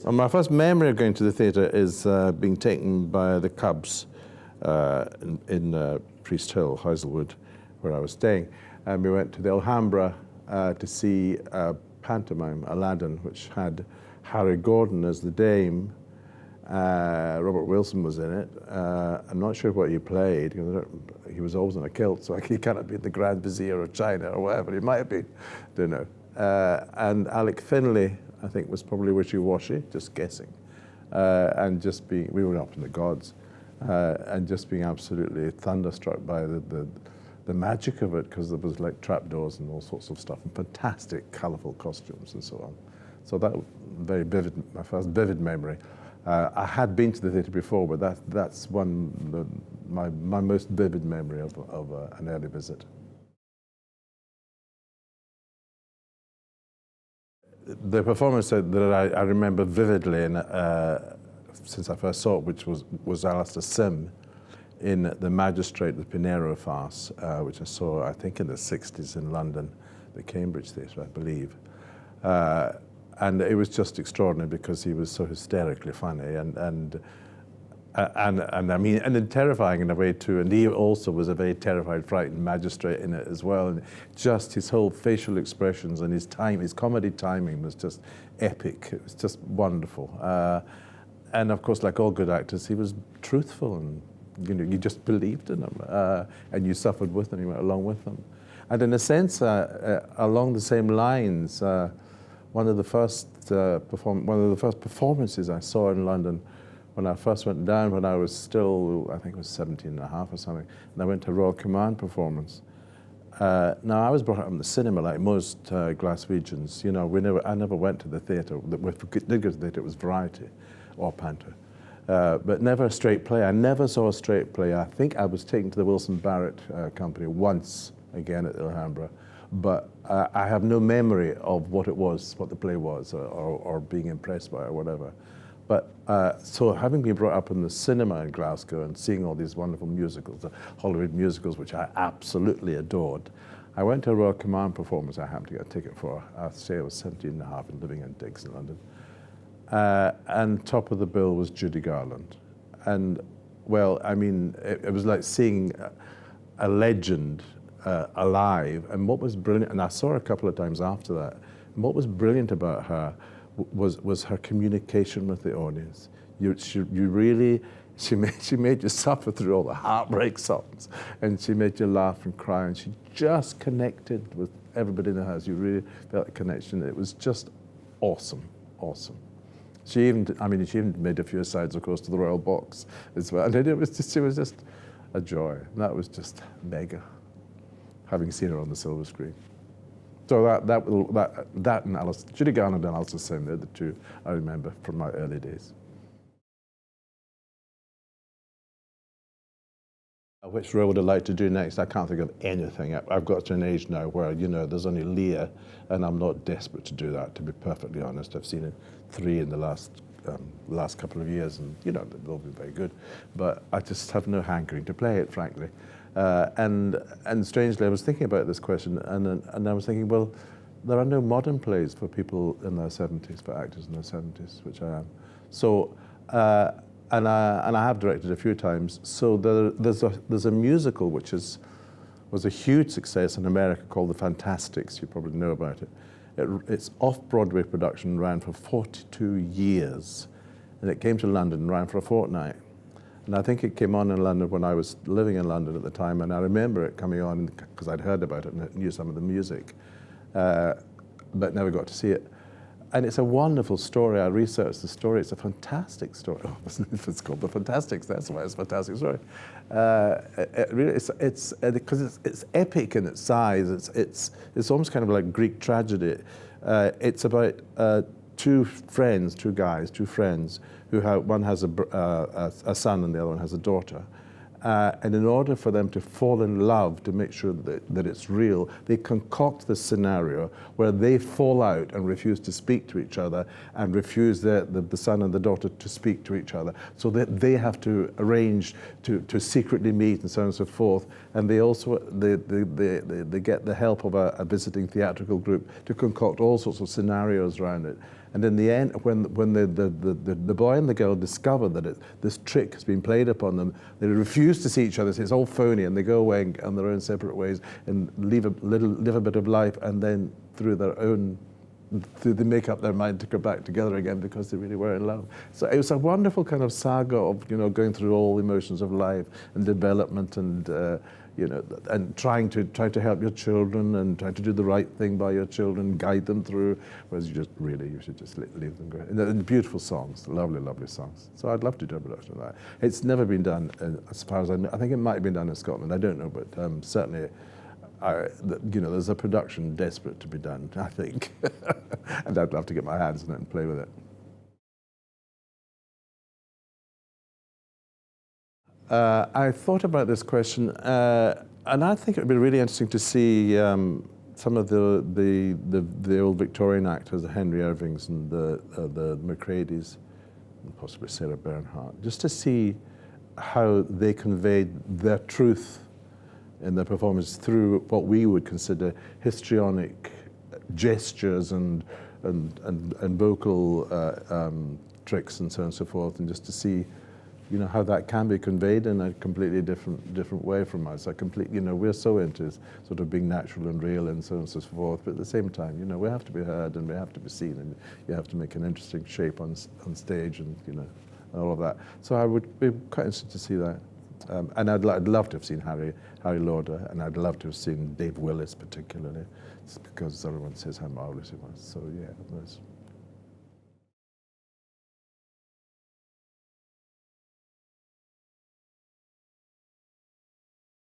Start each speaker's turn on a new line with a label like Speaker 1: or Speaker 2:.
Speaker 1: Well, my first memory of going to the theatre is being taken by the Cubs in Priest Hill, Hazelwood, where I was staying. And we went to the Alhambra to see a pantomime, Aladdin, which had Harry Gordon as the dame. Robert Wilson was in it. I'm not sure what he played. He was always in a kilt, so he can't have been the Grand Vizier of China or whatever he might have been. Don't know. And Alec Finlay, I think, was probably wishy-washy, just guessing. And just being, we were up in the gods, and just being absolutely thunderstruck by the magic of it, because there was like trapdoors and all sorts of stuff, and fantastic, colourful costumes and so on. So that was very vivid, my first vivid memory. I had been to the theatre before, but that's my most vivid memory of an early visit. The performance that I remember vividly, since I first saw it, which was Alistair Sim in The Magistrate, the Pinero farce, which I saw, I think, in the 60s in London, the Cambridge Theatre, I believe. And it was just extraordinary because he was so hysterically funny and I mean, and then terrifying in a way too. And he also was a very terrified, frightened magistrate in it as well. And just his whole facial expressions and his comedy timing was just epic. It was just wonderful. And of course, like all good actors, he was truthful, and you just believed in him, and you suffered with him, you went along with him. And in a sense, along the same lines, one of the first performances I saw in London when I first went down, when I was still, I think it was 17 and a half or something, and I went to a Royal Command performance. Now, I was brought up in the cinema like most Glaswegians. I never went to the theatre. If we did go to the theatre, it was variety or panto. But never a straight play. I never saw a straight play. I think I was taken to the Wilson Barrett Company once, again at the Alhambra, but I have no memory of what it was, what the play was, or being impressed by it or whatever. But so having been brought up in the cinema in Glasgow and seeing all these wonderful musicals, the Hollywood musicals, which I absolutely adored, I went to a Royal Command performance I happened to get a ticket for. I'd say I was 17 and a half and living in Diggs in London. And top of the bill was Judy Garland. And, well, I mean, it was like seeing a legend alive. And what was brilliant, and I saw her a couple of times after that, and what was brilliant about her was her communication with the audience. She made you suffer through all the heartbreak songs, and she made you laugh and cry, and she just connected with everybody in the house. You really felt a connection. It was just awesome, awesome. She even made a few asides, of course, to the Royal Box as well. And she was just a joy. And that was just mega, having seen her on the silver screen. So that and Alistair, Judy Garland and Alistair Sim, they're the two I remember from my early days. Which role would I like to do next? I can't think of anything. I've got to an age now where, there's only Lear, and I'm not desperate to do that, to be perfectly honest. I've seen 3 in the last couple of years, and, they'll be very good. But I just have no hankering to play it, frankly. And strangely, I was thinking about this question, and I was thinking, well, there are no modern plays for people in their 70s, for actors in their 70s, which I am. So, and I have directed a few times. So there's a musical which was a huge success in America called The Fantastics. You probably know about it. It's off-Broadway production, ran for 42 years, and it came to London and ran for a fortnight. And I think it came on in London when I was living in London at the time, and I remember it coming on because I'd heard about it and knew some of the music, but never got to see it. And it's a wonderful story. I researched the story. It's a fantastic story. Oh, if it's called The Fantastics, that's why it's a fantastic story. Because it's epic in its size. It's almost kind of like Greek tragedy. It's about two friends, who one has a son and the other one has a daughter. And in order for them to fall in love, to make sure that it's real, they concoct this scenario where they fall out and refuse to speak to each other, and refuse the son and the daughter to speak to each other. So that they have to arrange to secretly meet and so on and so forth. And they also they get the help of a visiting theatrical group to concoct all sorts of scenarios around it. And in the end, when the boy and the girl discover that this trick has been played upon them, they refuse to see each other, say it's all phony, and they go away on their own separate ways and live a bit of life, and then they make up their mind to go back together again because they really were in love. So it was a wonderful kind of saga of, you know, going through all the emotions of life and development, and you know, and trying to help your children and try to do the right thing by your children, guide them through. Whereas you should just leave them go. And beautiful songs, lovely, lovely songs. So I'd love to do a production of that. It's never been done, as far as I know. I think it might have been done in Scotland. I don't know, but certainly. You know, there's a production desperate to be done, I think. And I'd love to get my hands on it and play with it. I thought about this question, and I think it would be really interesting to see some of the old Victorian actors, the Henry Irvings and the Macreadys, and possibly Sarah Bernhardt, just to see how they conveyed their truth in their performance through what we would consider histrionic gestures and vocal tricks and so on and so forth, and just to see, you know, how that can be conveyed in a completely different way from us. You know, we're so into sort of being natural and real and so on and so forth, but at the same time, you know, we have to be heard and we have to be seen, and you have to make an interesting shape on stage, and you know, all of that. So I would be quite interested to see that. And I'd love to have seen Harry Lauder, and I'd love to have seen Dave Willis particularly, because everyone says how marvelous he was. So yeah,